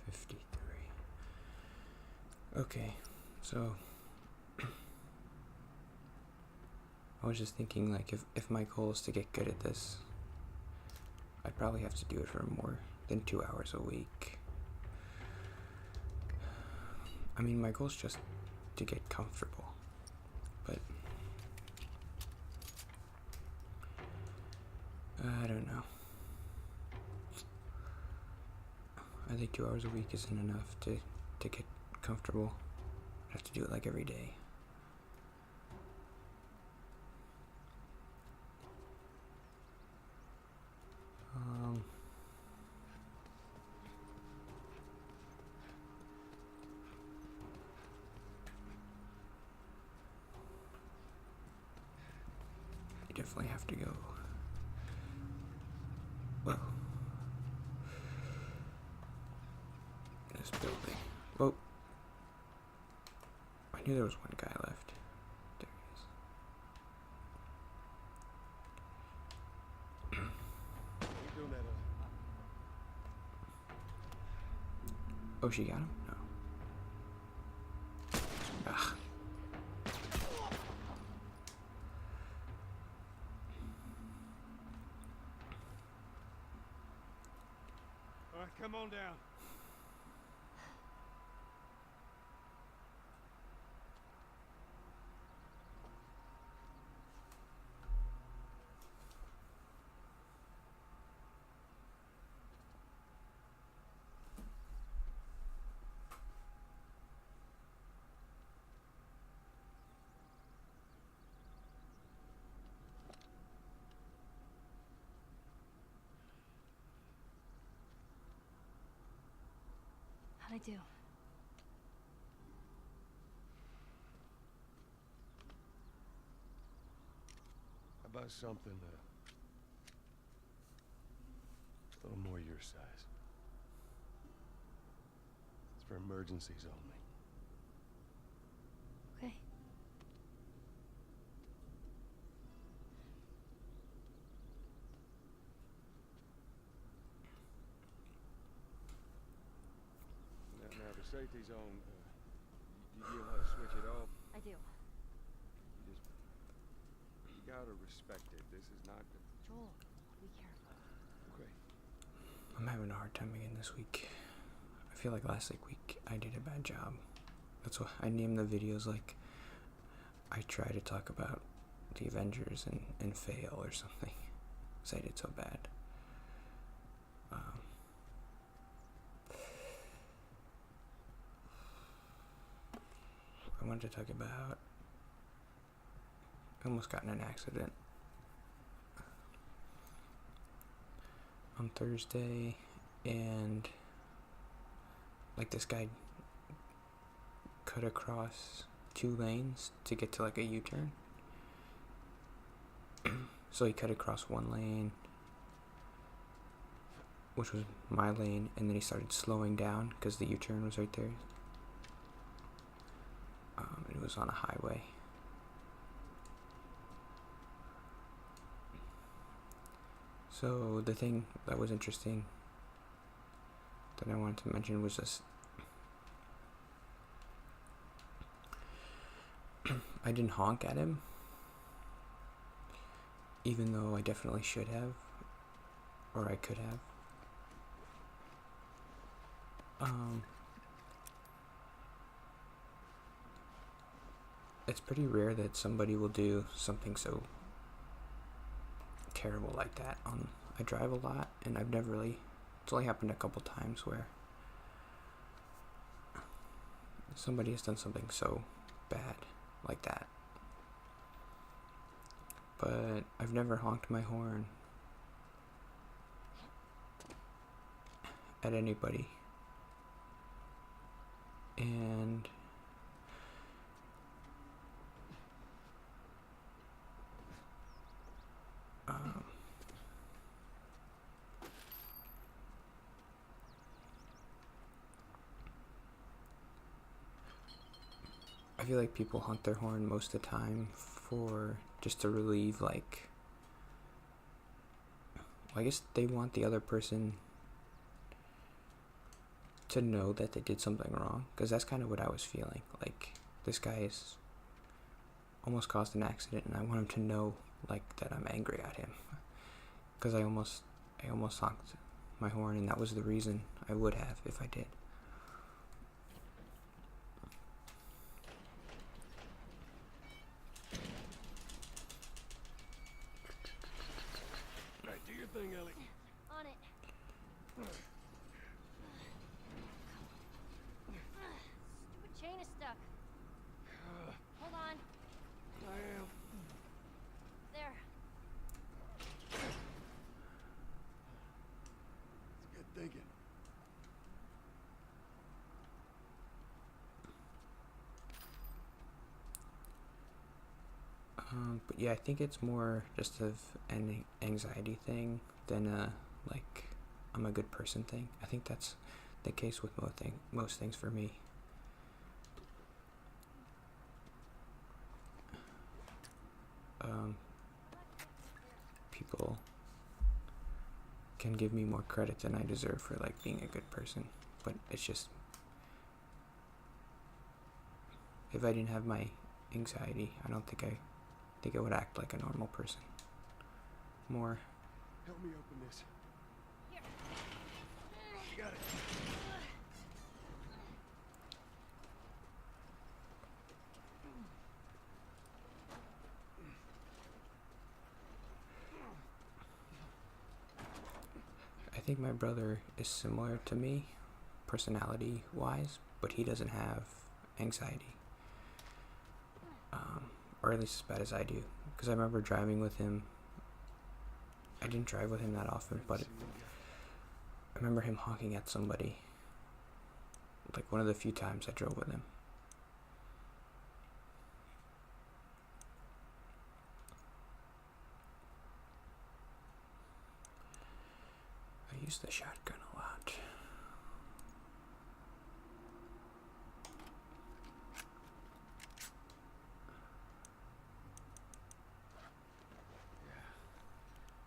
53. Okay, so I was just thinking, like, if my goal is to get good at this, I'd probably have to do it for more than 2 hours a week. I mean, my goal is just to get comfortable, but I don't know. I think 2 hours a week isn't enough to get comfortable. I have to do it like every day. You definitely have to go. Well, this building. Whoa. I knew there was one guy left. There he is. Oh, she got him? No. Ugh. Alright, come on down. How'd I do? How about something a little more your size? It's for emergencies only. Okay. Now the safety zone, you know how to switch it off? I do. You gotta respect it. This is not the... Joel, be careful. Okay. I'm having a hard time again this week. I feel like last week I did a bad job. That's why I named the videos like I try to talk about the Avengers and fail or something. Because I did so bad. I wanted to talk about... I almost got in an accident on Thursday, and like this guy cut across 2 lanes to get to like a U-turn. So he cut across 1 lane, which was my lane, and then he started slowing down because the U-turn was right there. It was on a highway. So the thing that was interesting that I wanted to mention was this. I didn't honk at him, even though I definitely should have, or I could have. It's pretty rare that somebody will do something so terrible like that. I drive a lot, and I've never really... It's only happened a couple times where somebody has done something so bad like that. But I've never honked my horn at anybody. And I feel like people honk their horn most of the time for just to relieve, like, well, I guess they want the other person to know that they did something wrong, because that's kind of what I was feeling. Like, this guy is almost caused an accident, and I want him to know, like, that I'm angry at him, because I almost honked my horn, and that was the reason I would have if I did. Right, do your thing, Ellie. On it. Stupid chain is stuck. Hold on. I am. There. It's good thinking. But yeah, I think it's more just of an anxiety thing than like, I'm a good person thing. I think that's the case with most things for me. People can give me more credit than I deserve for, like, being a good person, but it's just, if I didn't have my anxiety, I don't think I would act like a normal person more. Help me open this. Here. You got it. I think my brother is similar to me, personality-wise, but he doesn't have anxiety. Or at least as bad as I do. Because I remember driving with him. I didn't drive with him that often, but I remember him honking at somebody. Like, one of the few times I drove with him. I use the shotgun a lot.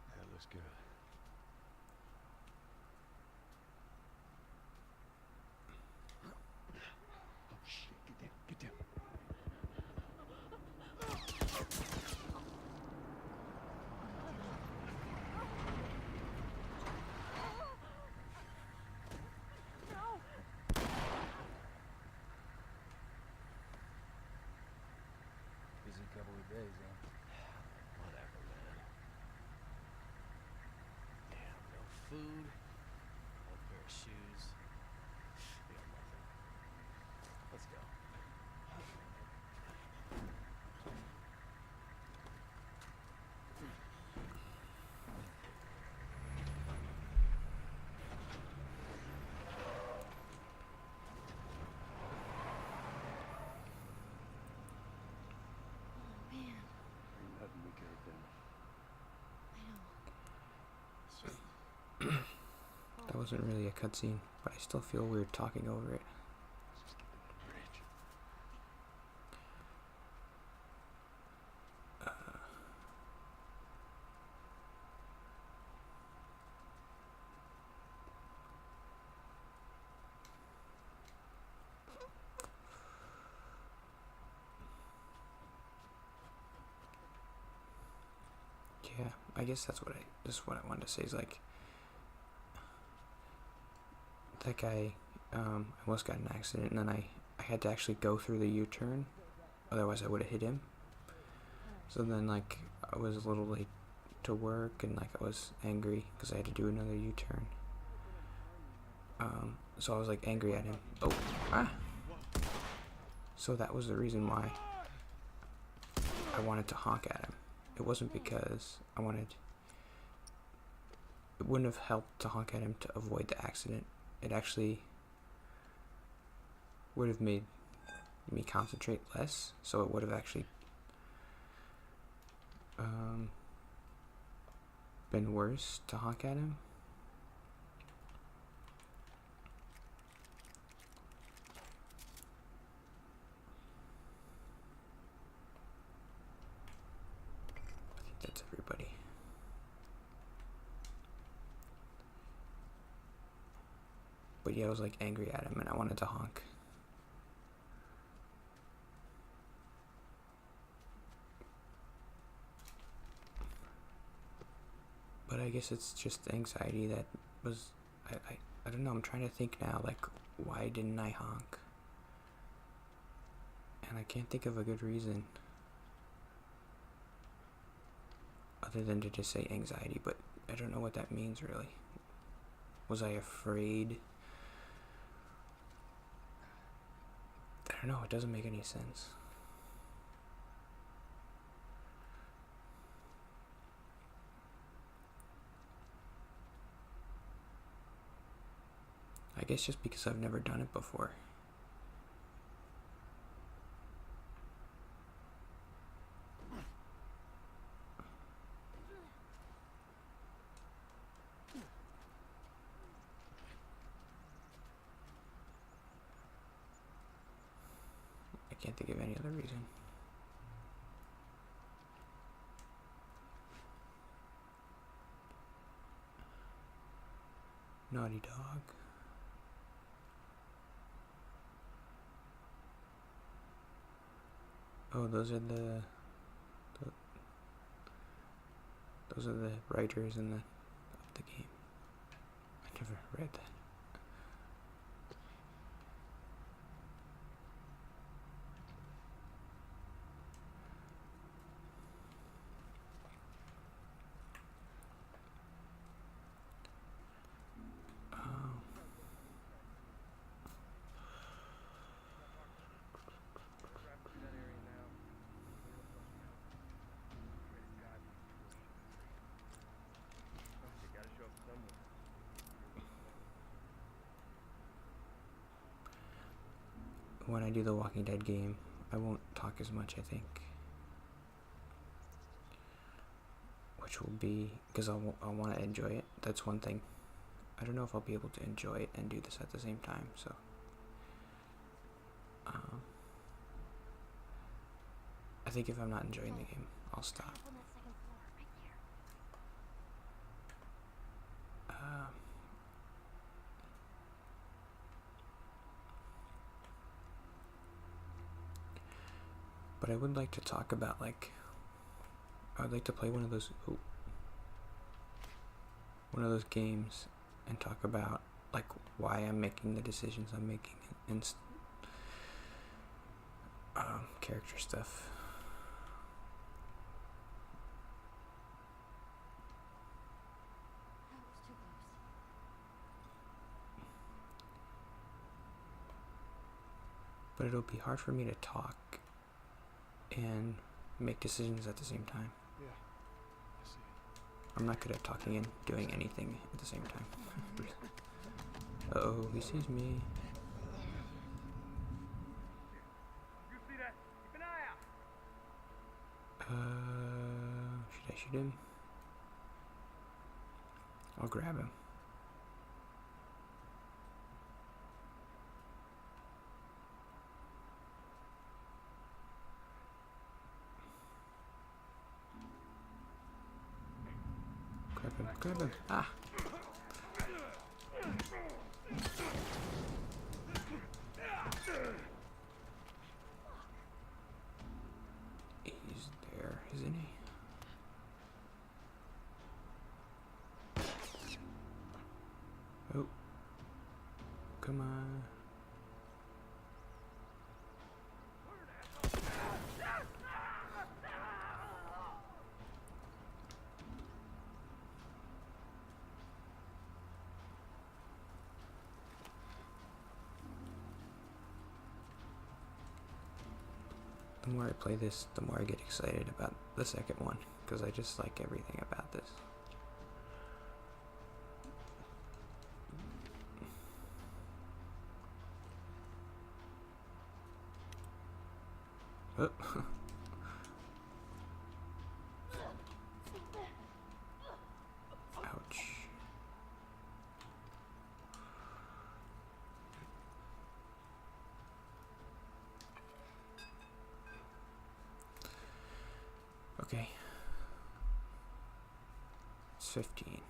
That looks good. Oh shit, get down. No. Busy couple of days, huh? Whatever, man. Damn, no food, no pair of shoes. We got nothing. Let's go. Oh, man. Ain't nothing we could have done. I know. It's just... That wasn't really a cutscene, but I still feel weird talking over it. Let's just get to that bridge. Yeah, I guess that's what I wanted to say, is like, that guy, almost got in an accident, and then I had to actually go through the U-turn, otherwise I would have hit him. So then, like, I was a little late to work, and, like, I was angry because I had to do another U-turn. So I was, like, angry at him. Oh, ah! So that was the reason why I wanted to honk at him. It wasn't because I wanted... It wouldn't have helped to honk at him to avoid the accident. It actually would have made me concentrate less, so it would have actually been worse to honk at him. I think that's everybody. But yeah, I was like angry at him and I wanted to honk. But I guess it's just anxiety that was, I don't know, I'm trying to think now, like, why didn't I honk? And I can't think of a good reason. Other than to just say anxiety, but I don't know what that means really. Was I afraid? I don't know, it doesn't make any sense. I guess just because I've never done it before. I can't think of any other reason. Naughty dog. Oh, those are the writers in of the game. I never read that. Traffic through that area now. Everyone close now. Swear to God, these people are crazy. Oh, they gotta show up somewhere. When I do the Walking Dead game, I won't talk as much, I think. Which will be, because I'll want to enjoy it. That's one thing. I don't know if I'll be able to enjoy it and do this at the same time, so. I think if I'm not enjoying the game, I'll stop. Up on that second floor, right there. But I would like to talk about, like, I would like to play one of those games and talk about, like, why I'm making the decisions I'm making and character stuff. That was too close. But it'll be hard for me to talk and make decisions at the same time. Yeah, I see it. I'm not good at talking and doing anything at the same time. Uh-oh, he sees me. You see that? Keep an eye out. Should I shoot him? I'll grab him. Grab him. Ah! He's there, isn't he? Oh. Come on. The more I play this, the more I get excited about the second one, because I just like everything about this. Oh. Ouch. Okay. It's 15.